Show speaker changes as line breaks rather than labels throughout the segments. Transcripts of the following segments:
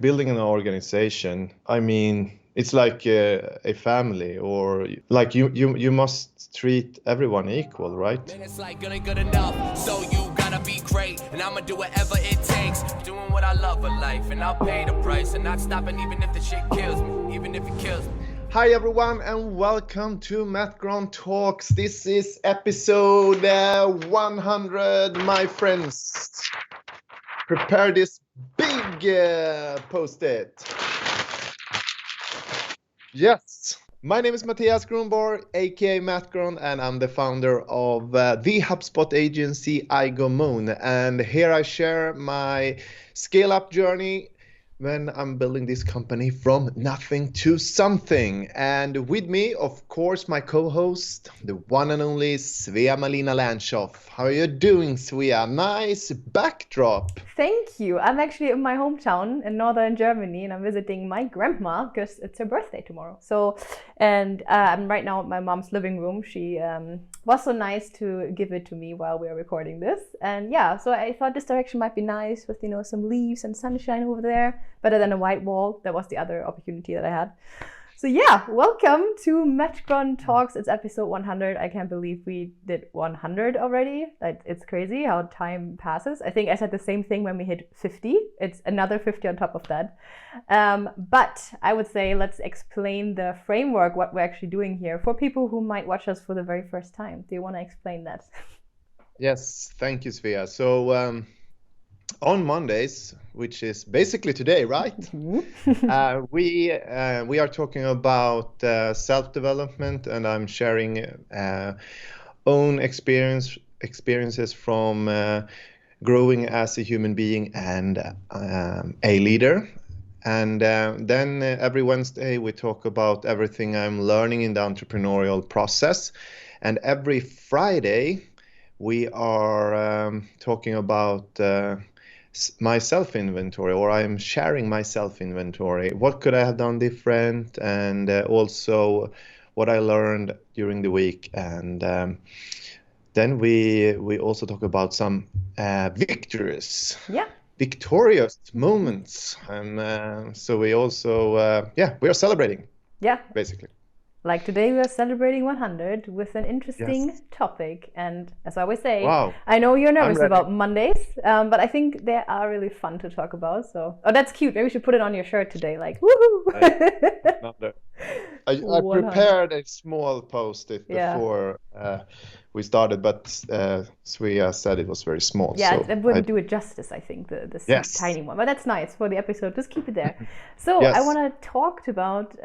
building an organization, I mean, it's like a family, or like you must treat everyone equal, right?
Man, it's like good enough. So you gotta be great, and I'ma do whatever it takes. Doing what I love in life, and I'll pay the price, and not stopping even if the shit kills me, even if it kills me.
Hi everyone, and welcome to MattGron Talks. This is episode 100, my friends. Prepare this big post-it. Yes, my name is Mattias Gronborg, aka MattGron, and I'm the founder of the HubSpot agency iGoMoon. And here I share my scale-up journey when I'm building this company from nothing to something. And with me, of course, my co-host, the one and only Svea Malina Landshoff. How are you doing, Svea? Nice backdrop.
Thank you. I'm actually in my hometown in northern Germany, and I'm visiting my grandma because it's her birthday tomorrow. I'm right now at my mom's living room. She was so nice to give it to me while we are recording this. And yeah, so I thought this direction might be nice with, some leaves and sunshine over there, better than a white wall. That was the other opportunity that I had. So yeah, welcome to MattGron Talks. It's episode 100. I can't believe we did 100 already. It's crazy how time passes. I think I said the same thing when we hit 50. It's another 50 on top of that. But I would say let's explain the framework, what we're actually doing here for people who might watch us for the very first time. Do you want to explain that?
Yes, thank you, Svea. So on Mondays, which is basically today, right? We are talking about self-development, and I'm sharing own experiences from growing as a human being and a leader. And then every Wednesday we talk about everything I'm learning in the entrepreneurial process, and every Friday we are talking about my self-inventory, or I am sharing my self-inventory. What could I have done different, and also what I learned during the week. And then we also talk about some victorious moments. And so we also, we are celebrating. Yeah, basically.
Like today we are celebrating 100 with an interesting topic. And as I always say, I know you're nervous about Mondays, but I think they are really fun to talk about. So, that's cute. Maybe we should put it on your shirt today, like, woohoo!
I prepared a small post-it before we started, but Svea said it was very small.
Yeah,
so
it wouldn't do it justice, I think, the tiny one. But that's nice for the episode. Just keep it there. So I want to talk about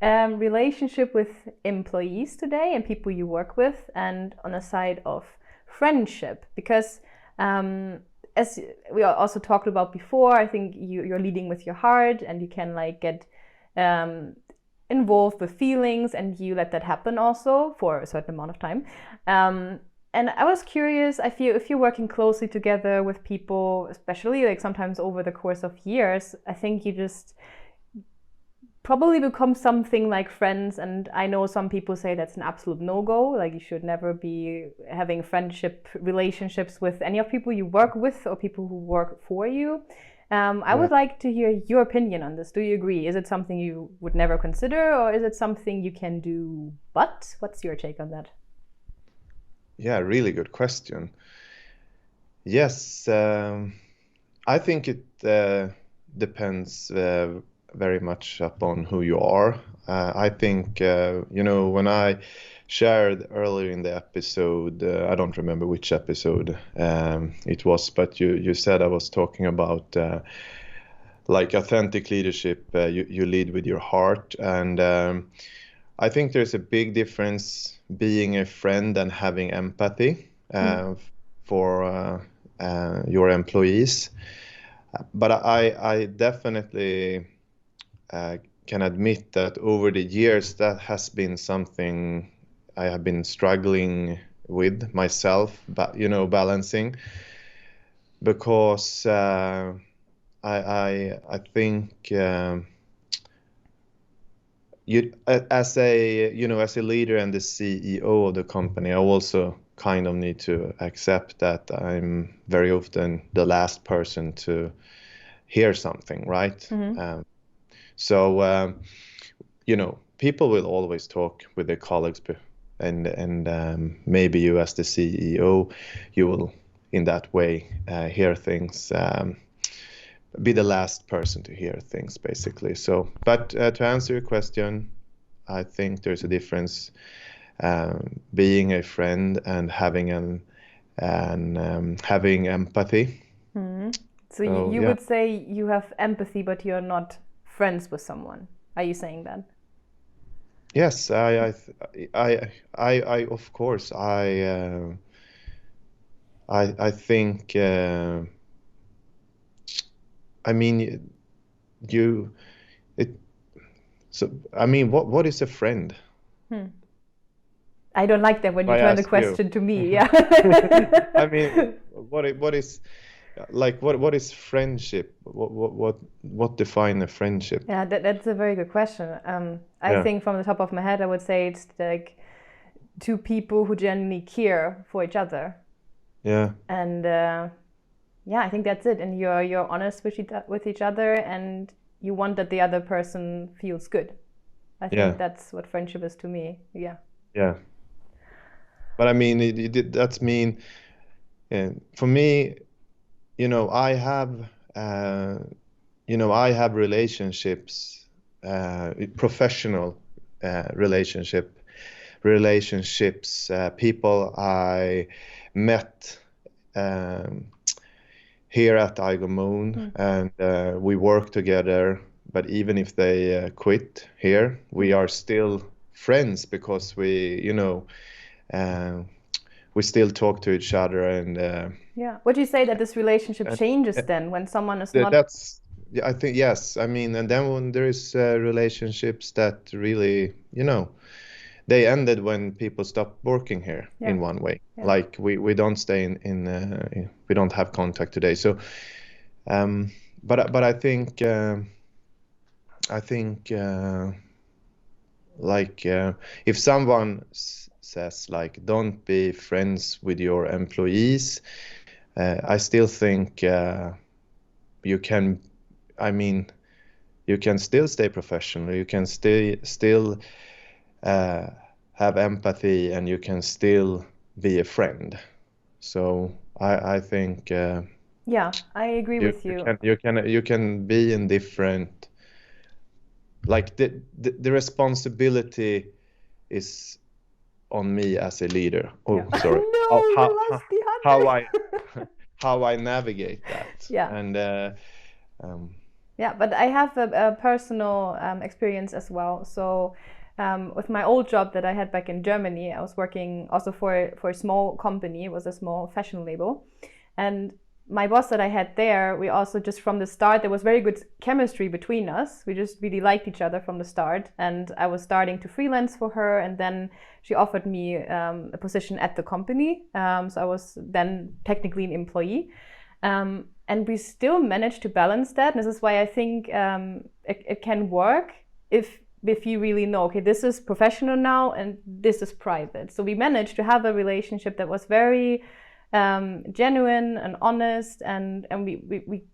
relationship with employees today and people you work with, and on the side of friendship, because as we also talked about before, I think you're leading with your heart, and you can get involved with feelings, and you let that happen also for a certain amount of time. And I was curious, I feel if you're working closely together with people, especially sometimes over the course of years, I think you just probably become something like friends. And I know some people say that's an absolute no-go, you should never be having friendship relationships with any of people you work with or people who work for you. I would like to hear your opinion on this. Do you agree? Is it something you would never consider, or is it something you can do? But what's your take on that?
Yeah, really good question. Yes, I think it depends very much upon who you are. I think, when I shared earlier in the episode, I don't remember which episode it was, but you said I was talking about authentic leadership. You lead with your heart, and I think there's a big difference being a friend and having empathy for your employees. But I definitely can admit that over the years that has been something I have been struggling with myself, but balancing, because I think you as a leader and the CEO of the company, I also kind of need to accept that I'm very often the last person to hear something, right?
Mm-hmm.
So people will always talk with their colleagues, and maybe you as the CEO, you will in that way hear things, be the last person to hear things, basically. So, but to answer your question, I think there's a difference being a friend and having having empathy.
Mm-hmm. So
So
you
yeah.
would say you have empathy, but you're not friends with someone. Are you saying that?
Yes, I of course, I think, I mean, you, it, so, I mean, what is a friend?
Hmm. I don't like that when you
I
turn the
ask you.
question to me. Yeah.
I mean, what is, like, what is friendship? What define a friendship?
Yeah, that's a very good question. I
Yeah,
think from the top of my head, I would say it's like two people who genuinely care for each other,
yeah,
and yeah, I think that's it. And you're honest with each other, and you want that the other person feels good. I think
yeah,
that's what friendship is to me. Yeah.
yeah. But I mean, that's mean, for me, I have, I have relationships, professional relationships, people I met um, here at Igo Moon, and we work together. But even if they quit here, we are still friends because uh, we still talk to each other, and
Yeah. Would you say that this relationship
and
changes then when someone is not?
that's, yeah, I think, yes. I mean, and then when there is relationships that really, they ended when people stopped working here
Yeah.
in one way.
Yeah.
Like we don't stay we don't have contact today. So, but I think like if someone says like don't be friends with your employees, I still think you can. I mean, you can still stay professional. You can still have empathy, and you can still be a friend. So I think
Yeah, I agree with you.
you can be in different, like the responsibility is on me as a leader.
Yeah.
Oh, sorry. How
No,
how
we lost the
how
hunter.
I how I navigate that,
Yeah.
and um,
Yeah, but I have a personal experience as well. So, with my old job that I had back in Germany, I was working also for a small company. It was a small fashion label, and my boss that I had there, we also just from the start there was very good chemistry between us. We just really liked each other from the start, and I was starting to freelance for her, and then she offered me a position at the company. So I was then technically an employee. And we still manage to balance that. And this is why I think it can work if you really know, okay, this is professional now and this is private. So we managed to have a relationship that was very genuine and honest, and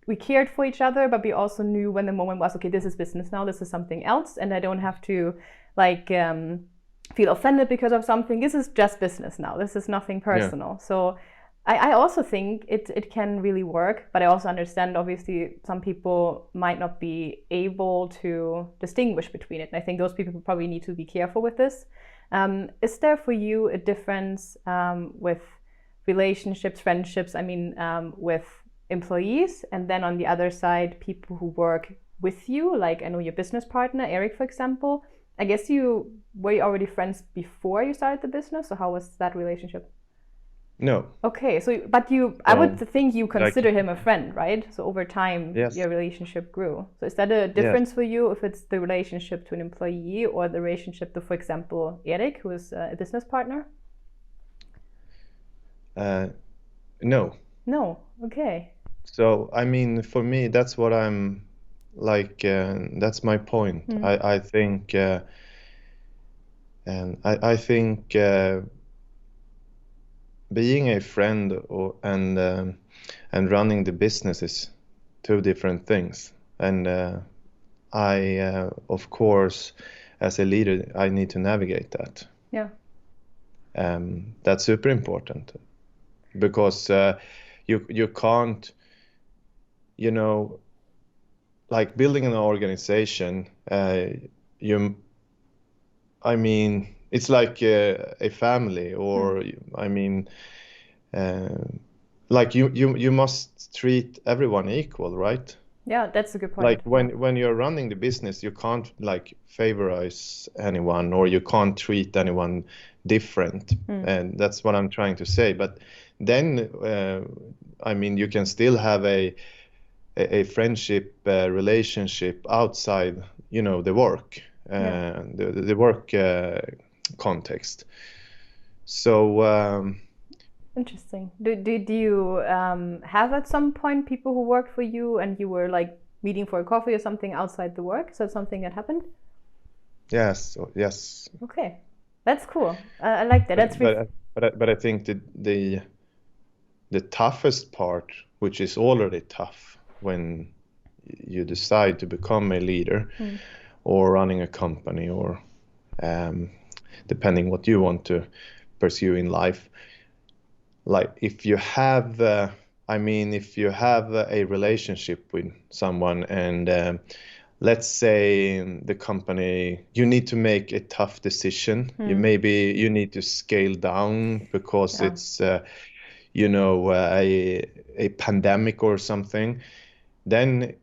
we cared for each other, but we also knew when the moment was, okay, this is business now, this is something else, and I don't have to like feel offended because of something. This is just business now. This is nothing personal.
yeah,
So I also think it can really work, but I also understand obviously some people might not be able to distinguish between it. And I think those people probably need to be careful with this. Is there for you a difference with relationships, friendships, with employees, and then on the other side, people who work with you, like I know your business partner, Eric, for example. I guess you were already friends before you started the business, so how was that relationship?
no,
Okay, so but I would
so
think you
like,
consider him a friend, right? So over time,
yes,
your relationship grew. So is that a
yes.
difference for you if it's the relationship to an employee or the relationship to, for example, Erik, who is a business partner?
No.
No. Okay.
So I mean, for me, that's what I'm like. That's my point.
Mm.
I think, and I think being a friend and running the business is two different things. And I, of course, as a leader, I need to navigate that.
Yeah.
That's super important, because you can't, like building an organization, it's like a family, or like you must treat everyone equal, right?
Yeah, that's a good point.
Like when you're running the business, you can't like favorize anyone, or you can't treat anyone different. And that's what I'm trying to say. But then, you can still have a friendship relationship outside, the work, the work context. So
interesting. Do you have at some point people who worked for you and you were like meeting for a coffee or something outside the work? Is that something that happened?
yes.
Okay, that's cool. I like that. That's
but I think the toughest part, which is already tough when you decide to become a leader or running a company, or depending what you want to pursue in life. Like if you have a relationship with someone, and let's say the company, you need to make a tough decision. You need to scale down because it's a pandemic or something. Then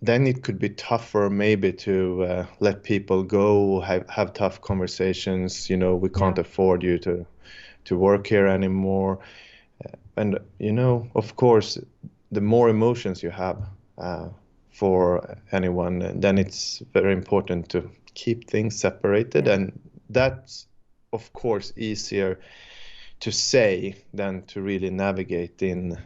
then it could be tougher maybe to let people go, have tough conversations. We can't afford you to work here anymore. And of course, the more emotions you have for anyone, then it's very important to keep things separated. And that's of course easier to say than to really navigate in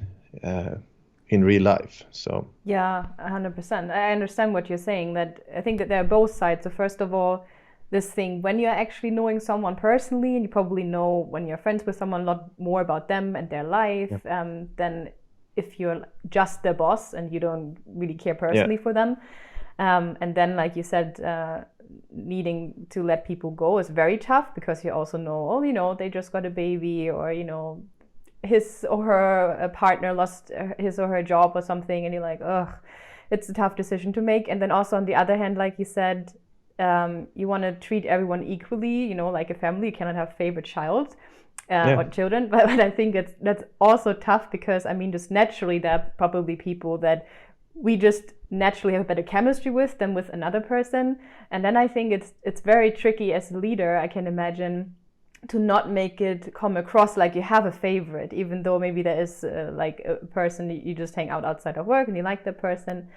real life. So
yeah, 100%. I understand what you're saying, that I think that there are both sides. So first of all, this thing, when you're actually knowing someone personally, and you probably know when you're friends with someone a lot more about them and their life, than if you're just their boss and you don't really care personally for them. And then, like you said, needing to let people go is very tough, because you also know, they just got a baby, or, his or her partner lost his or her job or something, and you're like, ugh, it's a tough decision to make. And then also on the other hand, like you said, you want to treat everyone equally, like a family. You cannot have favorite child or children, but I think that's also tough, because just naturally there are probably people that we just naturally have a better chemistry with than with another person. And then I think it's very tricky as a leader, I can imagine, to not make it come across like you have a favorite, even though maybe there is like a person you just hang out outside of work and you like the person.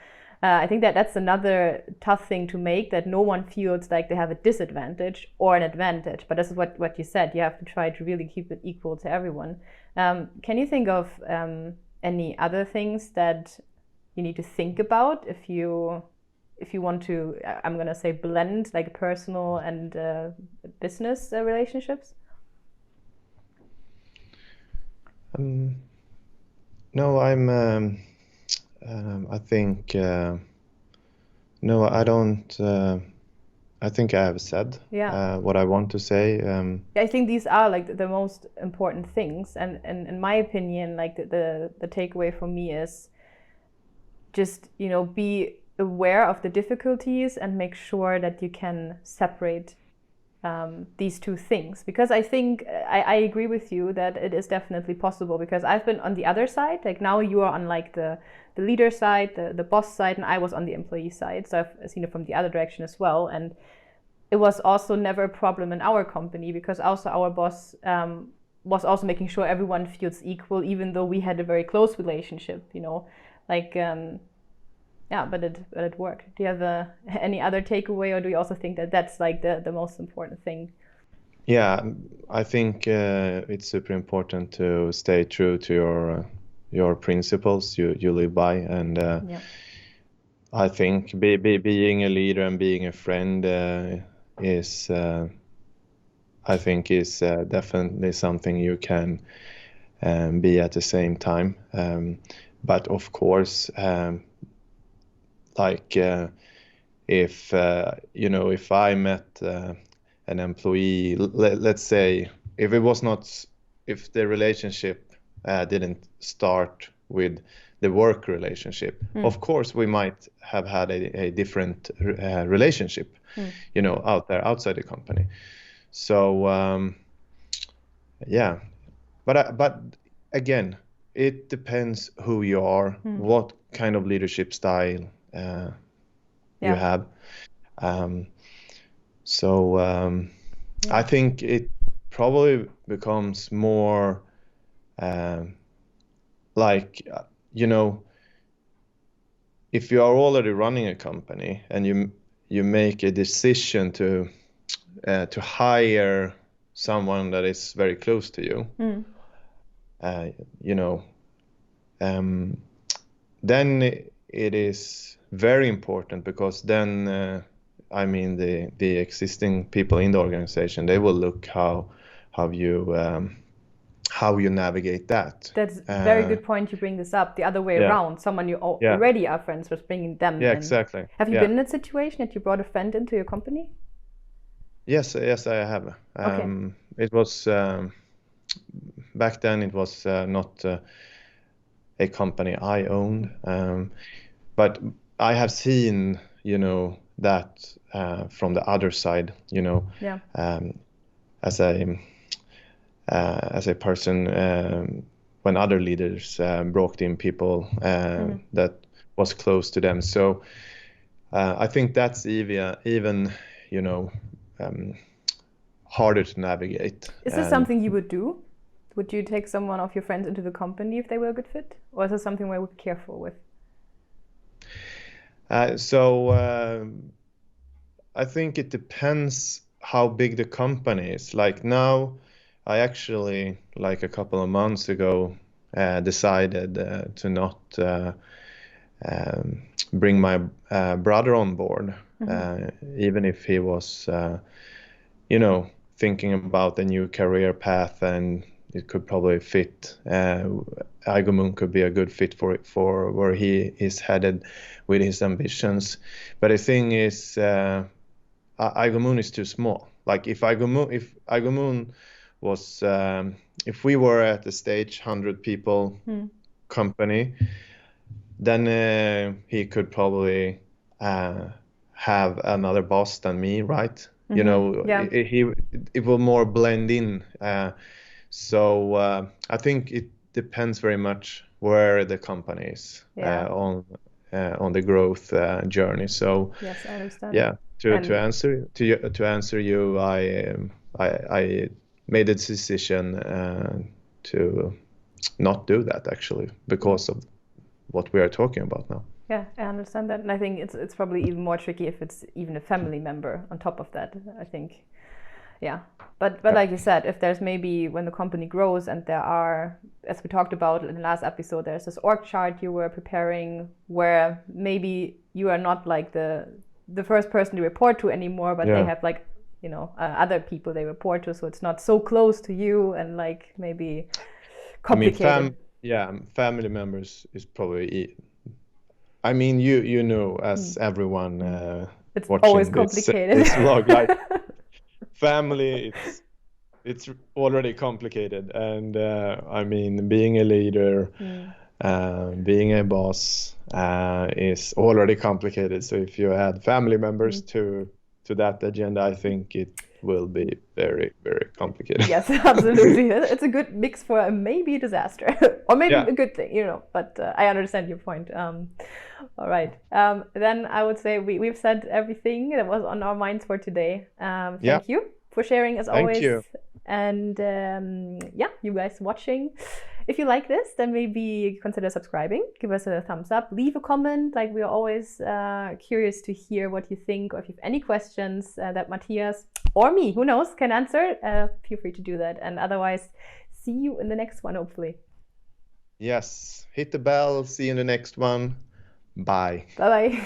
I think that's another tough thing to make, that no one feels like they have a disadvantage or an advantage. But this is what you said. You have to try to really keep it equal to everyone. Can you think of any other things that you need to think about if you want to, I'm going to say, blend like personal and business relationships?
No, I think no, I don't. I think I have said what I want to say.
I think these are like the most important things, and in my opinion, like the takeaway for me is just be aware of the difficulties and make sure that you can separate these two things, because I think I agree with you that it is definitely possible, because I've been on the other side. Like now you are on like the leader side, the boss side, and I was on the employee side, so I've seen it from the other direction as well. And it was also never a problem in our company, because also our boss was also making sure everyone feels equal, even though we had a very close relationship, but it worked. Do you have any other takeaway, or do you also think that that's like the most important thing?
Yeah, I think it's super important to stay true to your principles you live by, and I think being a leader and being a friend is definitely something you can be at the same time. but of course, if if I met an employee, let's say if the relationship didn't start with the work relationship, of course we might have had a different relationship, outside the company. So yeah, but again, it depends who you are, what kind of leadership style you have. I think it probably becomes more if you are already running a company and you make a decision to hire someone that is very close to you, then it is very important, because then the existing people in the organization, they will look how you navigate that.
That's a very good point you bring this up. The other way around, someone you already are friends with, bringing them in.
Exactly.
Have you been in that situation that you brought a friend into your company?
Yes, I have.
Okay.
It was back then. It was not a company I owned, but I have seen, that from the other side, as a person, when other leaders brought in people that was close to them. So I think that's even harder to navigate.
Is this something you would do? Would you take someone of your friends into the company if they were a good fit? Or is this something where I would be careful with?
I think it depends how big the company is. Like now, I actually, like a couple of months ago, decided to not bring my brother on board, even if he was, thinking about a new career path, and it could probably fit. Aigoo could be a good fit for where he is headed with his ambitions. But the thing is, Aigoo is too small. Like if Aigoo was, if we were at the stage 100 people company, then he could probably have another boss than me, right? It will more blend in. So I think it depends very much where the company is on the growth journey. So
yes, I understand.
Yeah, to answer you, I made a decision to not do that, actually, because of what we are talking about now.
Yeah, I understand that, and I think it's probably even more tricky if it's even a family member on top of that, I think. Yeah, but like you said, if there's maybe when the company grows and there are, as we talked about in the last episode, there's this org chart you were preparing where maybe you are not like the first person to report to anymore, but they have like, other people they report to, so it's not so close to you and like maybe complicated.
Family members is probably. I mean, you know, as everyone
it's
watching
always complicated.
This vlog, like family, it's already complicated, and I mean, being a leader, being a boss is already complicated. So if you add family members to that agenda, I think it will be very, very complicated.
Yes, absolutely. It's a good mix for a maybe disaster or maybe a good thing, but I understand your point. All right. Then I would say we've said everything that was on our minds for today. Thank you for sharing as always.
Thank you.
And you guys watching. If you like this, then maybe consider subscribing, give us a thumbs up, leave a comment. Like, we're always curious to hear what you think, or if you have any questions that Mattias or me, who knows, can answer, feel free to do that. And otherwise, see you in the next one, hopefully.
Yes, hit the bell, see you in the next one. Bye.
Bye-bye.